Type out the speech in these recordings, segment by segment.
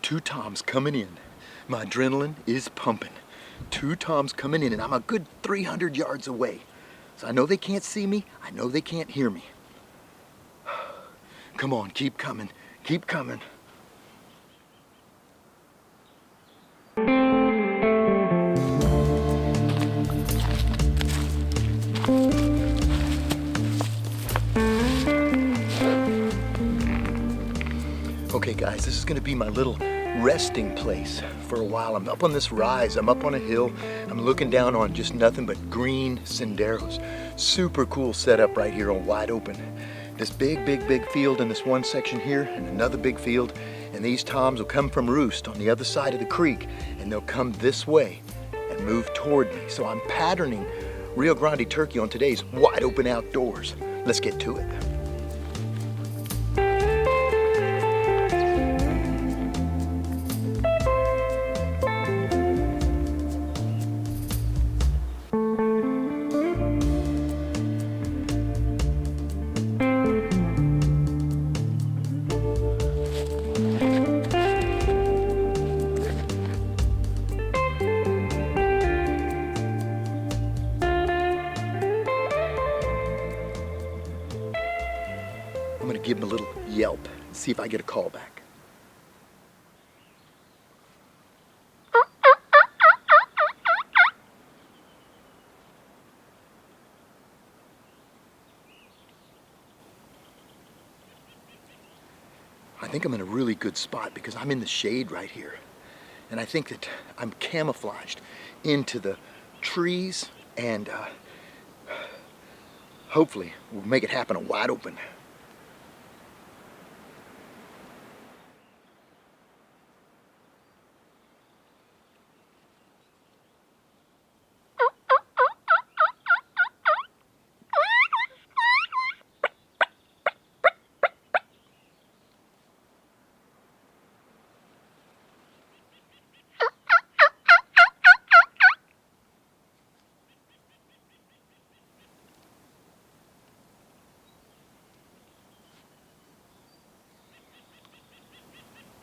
2 toms coming in. My adrenaline is pumping. 2 toms coming in, and I'm a good 300 yards away. So I know they can't see me. I know they can't hear me. Come on, keep coming. Keep coming. Okay guys, this is gonna be my little resting place for a while. I'm up on this rise, I'm up on a hill. I'm looking down on just nothing but green senderos. Super cool setup right here on wide open. This big field in this one section here, and another big field, and these toms will come from roost on the other side of the creek, and they'll come this way and move toward me. So I'm patterning Rio Grande Turkey on today's wide open outdoors. Let's get to it. I'm gonna give him a little yelp, see if I get a call back. I think I'm in a really good spot because I'm in the shade right here. And I think that I'm camouflaged into the trees, and hopefully we'll make it happen wide open.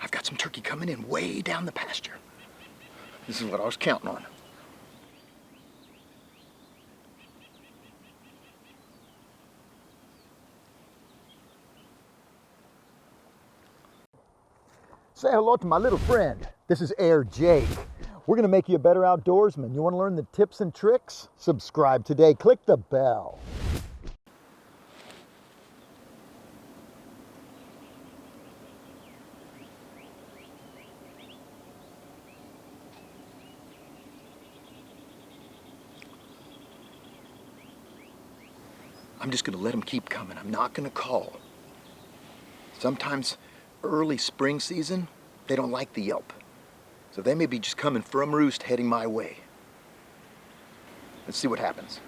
I've got some turkey coming in way down the pasture. This is what I was counting on. Say hello to my little friend. This is Air Jake. We're gonna make you a better outdoorsman. You wanna learn the tips and tricks? Subscribe today, click the bell. I'm just gonna let them keep coming. I'm not gonna call. Sometimes early spring season, they don't like the yelp. So they may be just coming from roost heading my way. Let's see what happens.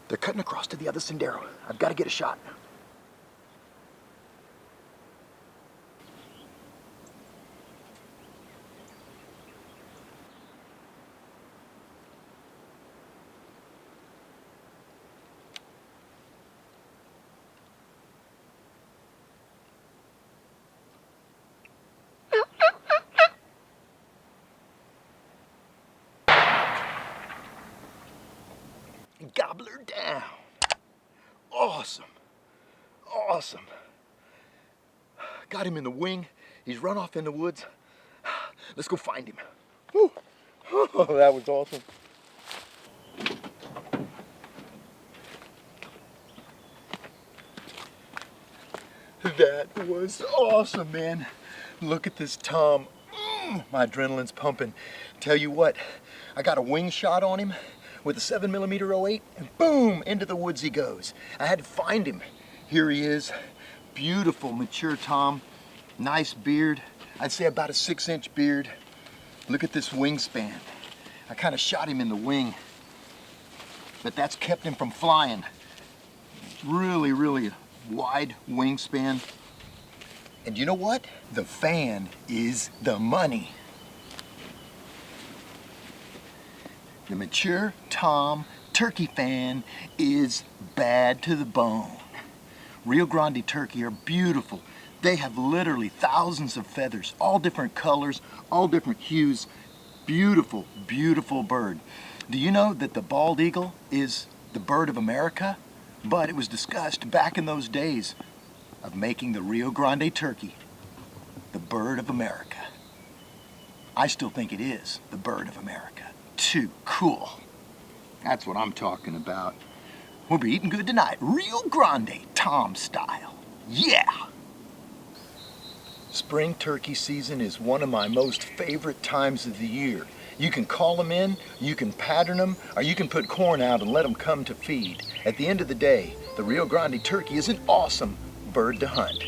They're cutting across to the other sendero. I've got to get a shot. Gobbler down. Awesome. Awesome. Got him in the wing. He's run off in the woods. Let's go find him. Woo. Oh, that was awesome. That was awesome, man. Look at this tom. My adrenaline's pumping. Tell you what, I got a wing shot on him with a 7mm 08, and boom, into the woods he goes. I had to find him. Here he is, beautiful mature tom, nice beard. I'd say about a 6-inch beard. Look at this wingspan. I kind of shot him in the wing, but that's kept him from flying. Really, really wide wingspan. And you know what? The fan is the money. The mature tom turkey fan is bad to the bone. Rio Grande Turkey are beautiful. They have literally thousands of feathers, all different colors, all different hues. Beautiful, beautiful bird. Do you know that the bald eagle is the bird of America? But it was discussed back in those days of making the Rio Grande Turkey the bird of America. I still think it is the bird of America. Too cool. That's what I'm talking about. We'll be eating good tonight. Rio Grande Tom style. Yeah! Spring turkey season is one of my most favorite times of the year. You can call them in, you can pattern them, or you can put corn out and let them come to feed. At the end of the day, the Rio Grande turkey is an awesome bird to hunt.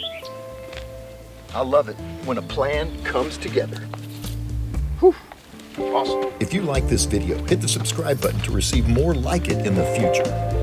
I love it when a plan comes together. Whew. Awesome. If you like this video, hit the subscribe button to receive more like it in the future.